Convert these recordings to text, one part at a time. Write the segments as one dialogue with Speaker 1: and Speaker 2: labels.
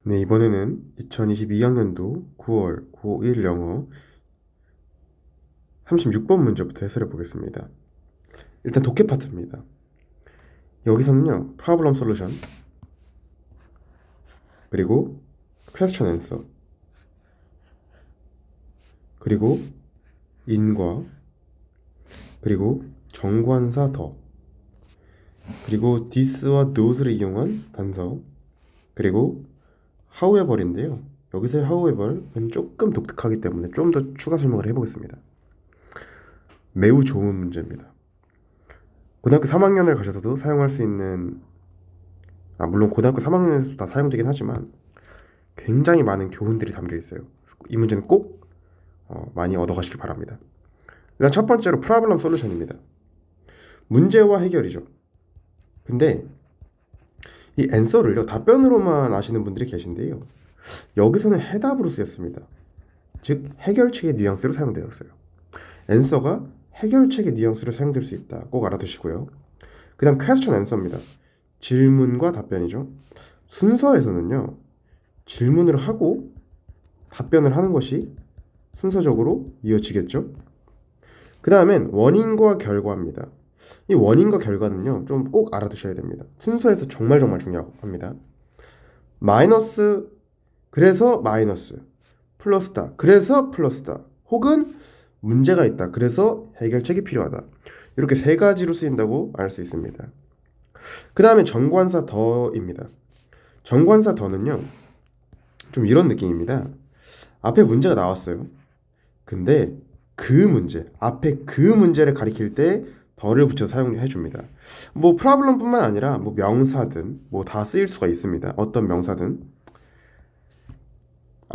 Speaker 1: 네, 이번에는 2022학년도 9월 고1 영어 36번 문제부터 해설해 보겠습니다. 일단 독해 파트입니다. 여기서는요, problem solution, 그리고 question answer, 그리고 인과, 그리고 정관사 더, 그리고 this와 those를 이용한 단서, 그리고 however인데요. 여기서의 however은 조금 독특하기 때문에 좀 더 추가 설명을 해보겠습니다. 매우 좋은 문제입니다. 고등학교 3학년을 가셔서도 사용할 수 있는, 물론 고등학교 3학년에서도 다 사용되긴 하지만 굉장히 많은 교훈들이 담겨 있어요. 이 문제는 꼭 많이 얻어가시길 바랍니다. 일단 첫 번째로 프로블럼 솔루션입니다. 문제와 해결이죠. 근데 이 앤서를요, 답변으로만 아시는 분들이 계신데요. 여기서는 해답으로 쓰였습니다. 즉 해결책의 뉘앙스로 사용되었어요. 앤서가 해결책의 뉘앙스로 사용될 수 있다. 꼭 알아두시고요. 그 다음 퀘스천 앤서입니다. 질문과 답변이죠. 순서에서는요, 질문을 하고 답변을 하는 것이 순서적으로 이어지겠죠. 그 다음엔 원인과 결과입니다. 이 원인과 결과는요, 좀 꼭 알아두셔야 됩니다. 순서에서 정말 중요합니다. 마이너스, 그래서 마이너스, 플러스다, 그래서 플러스다, 혹은 문제가 있다, 그래서 해결책이 필요하다. 이렇게 세 가지로 쓰인다고 알 수 있습니다. 그 다음에 정관사 더입니다. 정관사 더는요, 좀 이런 느낌입니다. 앞에 문제가 나왔어요. 근데 그 문제, 앞에 그 문제를 가리킬 때 더를 붙여 사용해 줍니다. 뭐 프로블럼뿐만 아니라 뭐 명사든 뭐 다 쓰일 수가 있습니다. 어떤 명사든.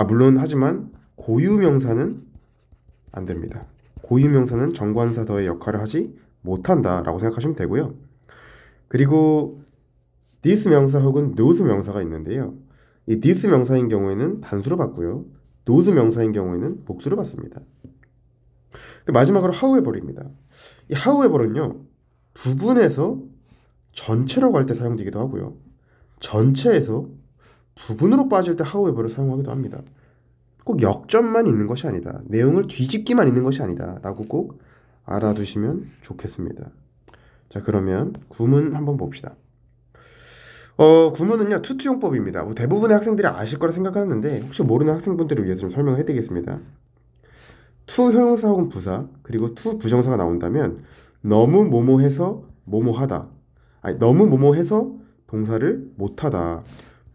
Speaker 1: 물론 하지만 고유 명사는 안 됩니다. 고유 명사는 정관사 더의 역할을 하지 못한다라고 생각하시면 되고요. 그리고 this 명사 혹은 those 명사가 있는데요. 이 this 명사인 경우에는 단수로 받고요. those 명사인 경우에는 복수로 받습니다. 마지막으로 however입니다. 이 however는요, 부분에서 전체로 갈 때 사용되기도 하고요. 전체에서 부분으로 빠질 때 however를 사용하기도 합니다. 꼭 역점만 있는 것이 아니다. 내용을 뒤집기만 있는 것이 아니다. 라고 꼭 알아두시면 좋겠습니다. 자, 그러면 구문 한번 봅시다. 구문은요, 투투용법입니다. 뭐 대부분의 학생들이 아실 거라 생각하는데 혹시 모르는 학생분들을 위해서 좀 설명을 해드리겠습니다. 투 형용사 혹은 부사, 그리고 투 부정사가 나온다면 너무 뭐뭐해서 뭐뭐하다, 너무 뭐뭐해서 동사를 못하다,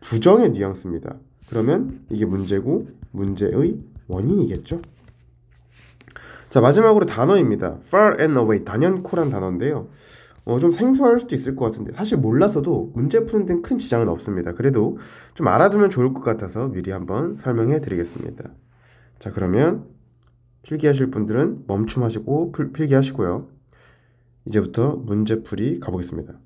Speaker 1: 부정의 뉘앙스입니다. 그러면 이게 문제고 문제의 원인이겠죠. 자, 마지막으로 단어입니다. far and away, 단연코란 단어인데요. 좀 생소할 수도 있을 것 같은데 사실 몰라서도 문제 푸는 데는 큰 지장은 없습니다. 그래도 좀 알아두면 좋을 것 같아서 미리 한번 설명해 드리겠습니다. 자, 그러면 필기하실 분들은 멈춤하시고 필기하시고요. 이제부터 문제풀이 가보겠습니다.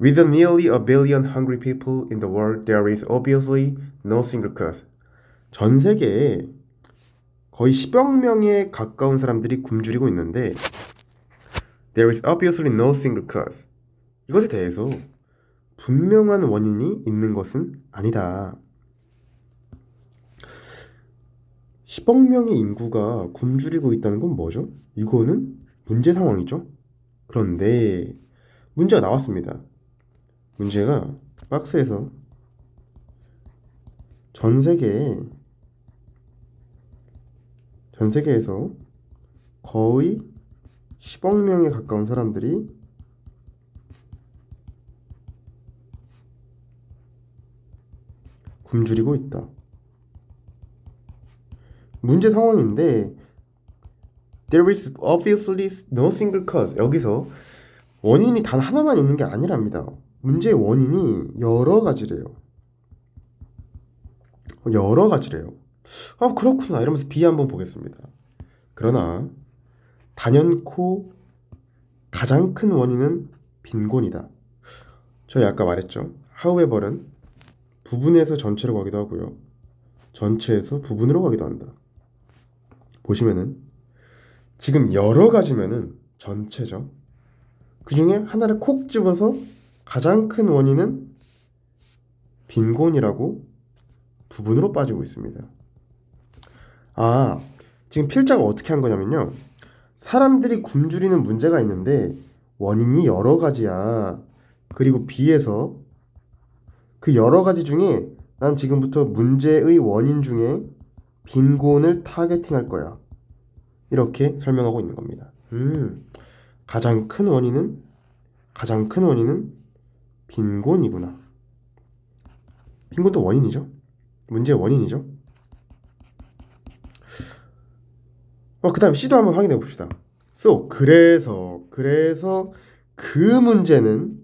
Speaker 1: With nearly a billion hungry people in the world, there is obviously no single cause. 전 세계에 거의 10억 명에 가까운 사람들이 굶주리고 있는데 there is obviously no single cause. 이것에 대해서 분명한 원인이 있는 것은 아니다. 10억 명의 인구가 굶주리고 있다는 건 뭐죠? 이거는 문제 상황이죠. 그런데 문제가 나왔습니다. 문제가 박스에서 전 세계에서 거의 10억 명에 가까운 사람들이 굶주리고 있다. 문제 상황인데 there is obviously no single cause. 여기서 원인이 단 하나만 있는 게 아니랍니다. 문제의 원인이 여러 가지래요. 그렇구나 이러면서 B 한번 보겠습니다. 그러나 단연코 가장 큰 원인은 빈곤이다. 저희 아까 말했죠. however는 부분에서 전체로 가기도 하고요. 전체에서 부분으로 가기도 한다. 보시면은 지금 여러 가지면은 전체죠. 그 중에 하나를 콕 집어서 가장 큰 원인은 빈곤이라고 부분으로 빠지고 있습니다. 아, 지금 필자가 어떻게 한 거냐면요. 사람들이 굶주리는 문제가 있는데 원인이 여러 가지야. 그리고 B에서 그 여러 가지 중에 난 지금부터 문제의 원인 중에 빈곤을 타겟팅할 거야. 이렇게 설명하고 있는 겁니다. 가장 큰 원인은 빈곤이구나. 빈곤도 원인이죠. 문제의 원인이죠. 그 다음 C도 한번 확인해 봅시다. So, 그래서 그 문제는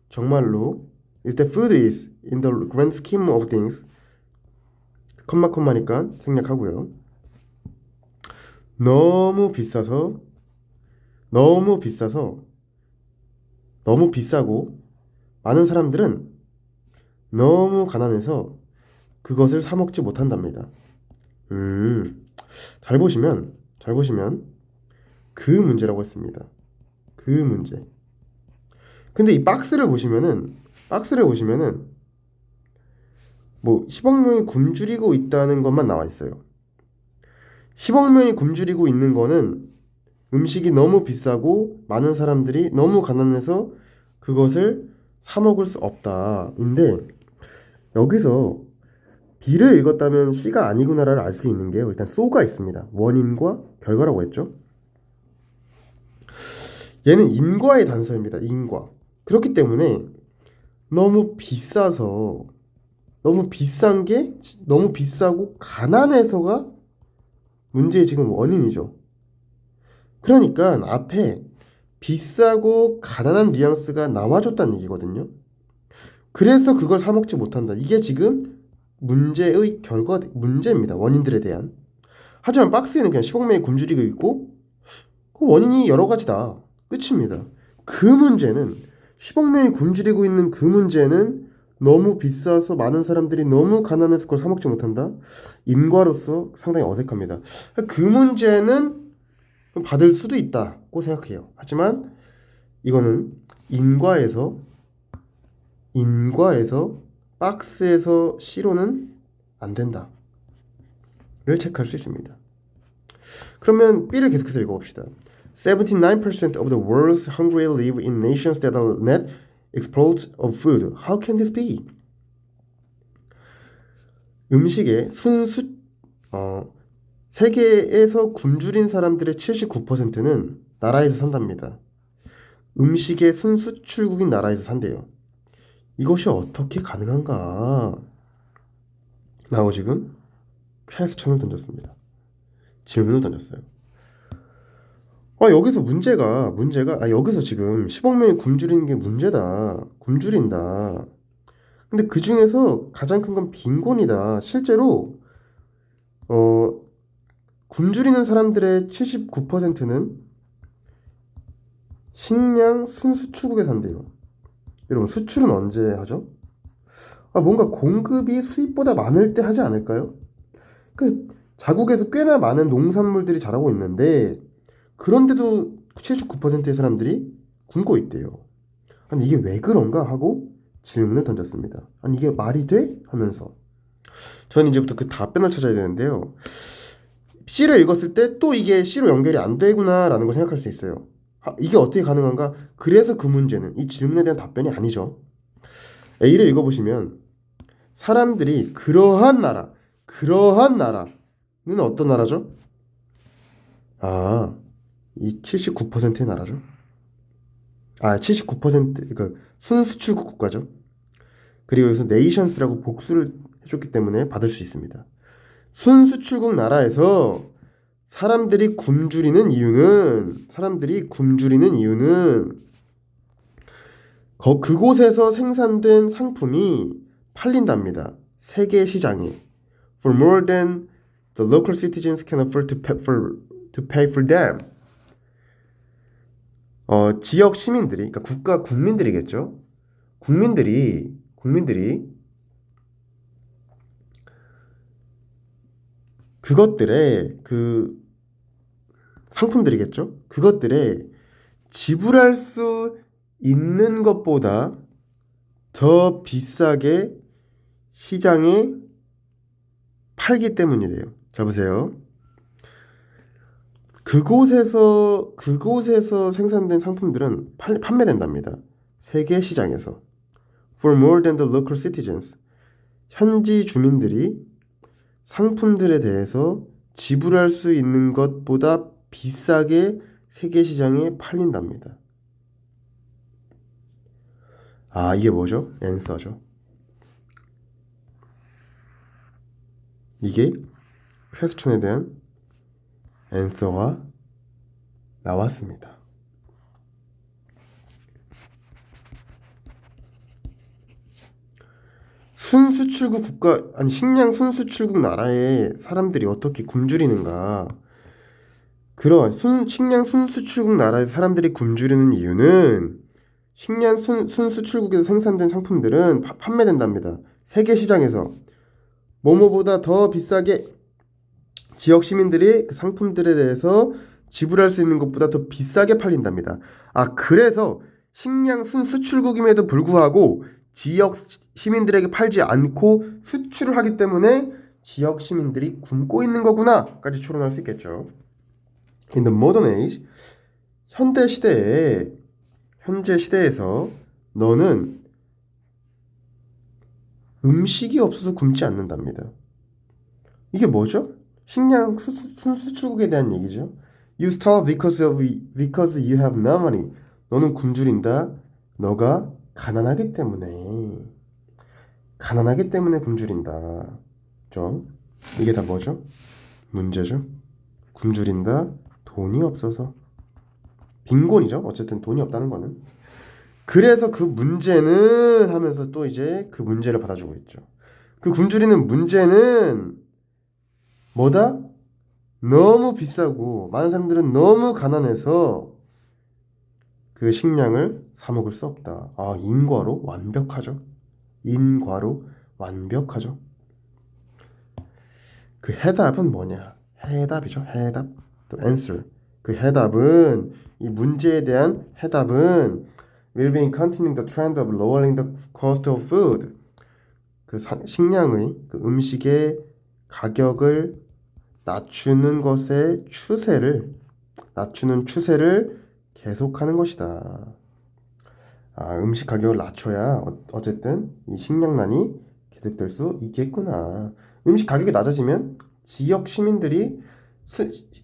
Speaker 1: 정말로 is that food is in the grand scheme of things 컴마니까 생략하고요. 너무 비싸고 많은 사람들은 너무 가난해서 그것을 사 먹지 못한답니다. 잘 보시면 그 문제라고 했습니다. 그 문제. 근데 이 박스를 보시면은 뭐 10억 명이 굶주리고 있다는 것만 나와 있어요. 10억 명이 굶주리고 있는 거는 음식이 너무 비싸고 많은 사람들이 너무 가난해서 그것을 사 먹을 수 없다인데, 여기서 B를 읽었다면 C가 아니구나를 알 수 있는 게 일단 so가 있습니다. 원인과 결과라고 했죠. 얘는 인과의 단서입니다. 인과. 그렇기 때문에 너무 비싸고 가난해서가 문제의 지금 원인이죠. 그러니까 앞에 비싸고 가난한 뉘앙스가 나와줬다는 얘기거든요. 그래서 그걸 사 먹지 못한다. 이게 지금 문제입니다. 원인들에 대한. 하지만 박스에는 그냥 10억 명이 굶주리고 있고 그 원인이 여러 가지다. 끝입니다. 그 문제는 10억 명이 굶주리고 있는 그 문제는 너무 비싸서 많은 사람들이 너무 가난해서 그걸 사 먹지 못한다. 인과로서 상당히 어색합니다. 그 문제는 받을 수도 있다고 생각해요. 하지만 이거는 인과에서 박스에서 C로는 안 된다 를 체크할 수 있습니다. 그러면 B를 계속해서 읽어봅시다. 79% of the world's hungry live in nations that are net exporters of food. How can this be? 음식의 세계에서 굶주린 사람들의 79%는 나라에서 산답니다. 음식의 순수출국인 나라에서 산대요. 이것이 어떻게 가능한가? 라고 지금 퀘스천을 던졌습니다. 질문을 던졌어요. 여기서 여기서 지금 10억 명이 굶주리는 게 문제다. 굶주린다. 근데 그 중에서 가장 큰 건 빈곤이다. 실제로 굶주리는 사람들의 79%는 식량 순수출국에 산대요. 여러분, 수출은 언제 하죠? 뭔가 공급이 수입보다 많을 때 하지 않을까요? 그 자국에서 꽤나 많은 농산물들이 자라고 있는데 그런데도 79%의 사람들이 굶고 있대요. 아니 이게 왜 그런가 하고 질문을 던졌습니다. 아니 이게 말이 돼? 하면서 저는 이제부터 그 답변을 찾아야 되는데요. C를 읽었을 때 또 이게 C로 연결이 안 되구나 라는 걸 생각할 수 있어요. 이게 어떻게 가능한가? 그래서 그 문제는 이 질문에 대한 답변이 아니죠. A를 읽어보시면 사람들이 그러한 나라는 어떤 나라죠? 이 79%의 나라죠. 79% 그 순수출국 국가죠. 그리고 여기서 네이션스라고 복수를 해줬기 때문에 받을 수 있습니다. 순수출국 나라에서 사람들이 굶주리는 이유는 그곳에서 생산된 상품이 팔린답니다. 세계 시장에 for more than the local citizens can afford to pay for them. 지역 시민들이, 그러니까 국가 국민들이겠죠. 국민들이 그것들의 그 상품들이겠죠. 그것들에 지불할 수 있는 것보다 더 비싸게 시장에 팔기 때문이래요. 자, 보세요. 그곳에서 생산된 상품들은 판매된답니다. 세계 시장에서. For more than the local citizens. 현지 주민들이 상품들에 대해서 지불할 수 있는 것보다 비싸게 세계 시장에 팔린답니다. 아, 이게 뭐죠? answer죠. 이게 question에 대한 answer가 나왔습니다. 순수출국 국가, 아니 식량 순수출국 나라의 사람들이 어떻게 굶주리는가? 그런 식량 순수출국 나라의 사람들이 굶주리는 이유는 식량 순수출국에서 생산된 상품들은 판매된답니다. 세계 시장에서 뭐뭐보다 더 비싸게 지역 시민들이 그 상품들에 대해서 지불할 수 있는 것보다 더 비싸게 팔린답니다. 아, 그래서 식량 순수출국임에도 불구하고 지역 시민들에게 팔지 않고 수출을 하기 때문에 지역 시민들이 굶고 있는 거구나까지 추론할 수 있겠죠. In the modern age, 현재 시대에서 너는 음식이 없어서 굶지 않는답니다. 이게 뭐죠? 식량 순수출국에 대한 얘기죠. You starve because you have no money. 너는 굶주린다. 너가 가난하기 때문에 굶주린다. 그죠? 이게 다 뭐죠? 문제죠. 굶주린다. 돈이 없어서. 빈곤이죠. 어쨌든 돈이 없다는 거는. 그래서 그 문제는 하면서 또 이제 그 문제를 받아주고 있죠. 그 굶주리는 문제는 뭐다? 너무 비싸고 많은 사람들은 너무 가난해서 그 식량을 사 먹을 수 없다. 아, 인과로 완벽하죠. 그 해답은 뭐냐? 해답이죠. 해답. 또 answer. 그 해답은 이 문제에 대한 해답은 will be in continuing the trend of lowering the cost of food. 그 식량의 그 음식의 가격을 낮추는 추세를 계속하는 것이다. 아, 음식 가격을 낮춰야 어쨌든 이 식량난이 계속될 수 있겠구나. 음식 가격이 낮아지면 지역 시민들이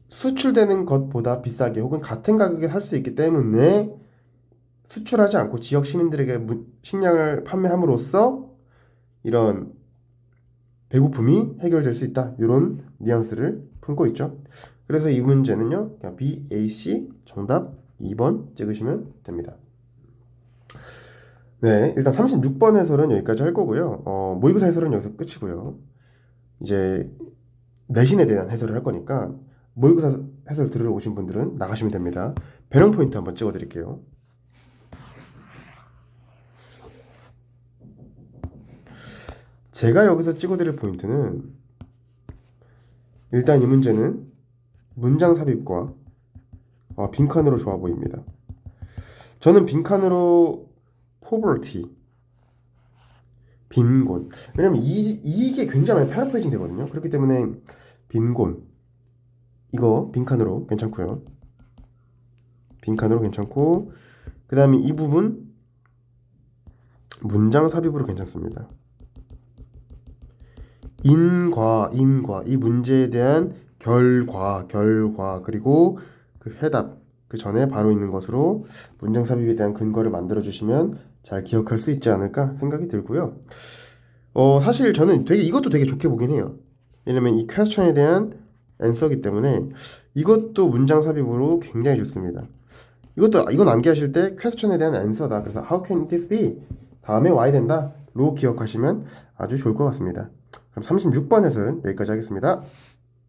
Speaker 1: 수출되는 것보다 비싸게 혹은 같은 가격에 살 수 있기 때문에 수출하지 않고 지역 시민들에게 식량을 판매함으로써 이런 배고픔이 해결될 수 있다. 이런 뉘앙스를 품고 있죠. 그래서 이 문제는요, 그냥 B, A, C 정답 2번 찍으시면 됩니다. 네, 일단 36번 해설은 여기까지 할 거고요. 모의고사 해설은 여기서 끝이고요. 이제 내신에 대한 해설을 할 거니까 모의고사 해설 들으러 오신 분들은 나가시면 됩니다. 배령 포인트 한번 찍어드릴게요. 제가 여기서 찍어드릴 포인트는 일단 이 문제는 문장 삽입과 빈칸으로 좋아 보입니다. 저는 빈칸으로 poverty, 빈곤. 왜냐면 이게 굉장히 많이 패러프레이징 되거든요. 그렇기 때문에 빈곤 이거 빈칸으로 괜찮고요. 그 다음에 이 부분 문장 삽입으로 괜찮습니다. 인과 이 문제에 대한 결과 그리고 그 해답 그 전에 바로 있는 것으로 문장 삽입에 대한 근거를 만들어 주시면 잘 기억할 수 있지 않을까 생각이 들고요. 사실 저는 이것도 되게 좋게 보긴 해요. 왜냐면 이 퀘스천에 대한 앤서기 때문에 이것도 문장 삽입으로 굉장히 좋습니다. 이건 암기하실 때 퀘스천에 대한 앤서다. 그래서 how can this be? 다음에 와야 된다. 로 기억하시면 아주 좋을 것 같습니다. 그럼 36번 해설은 여기까지 하겠습니다.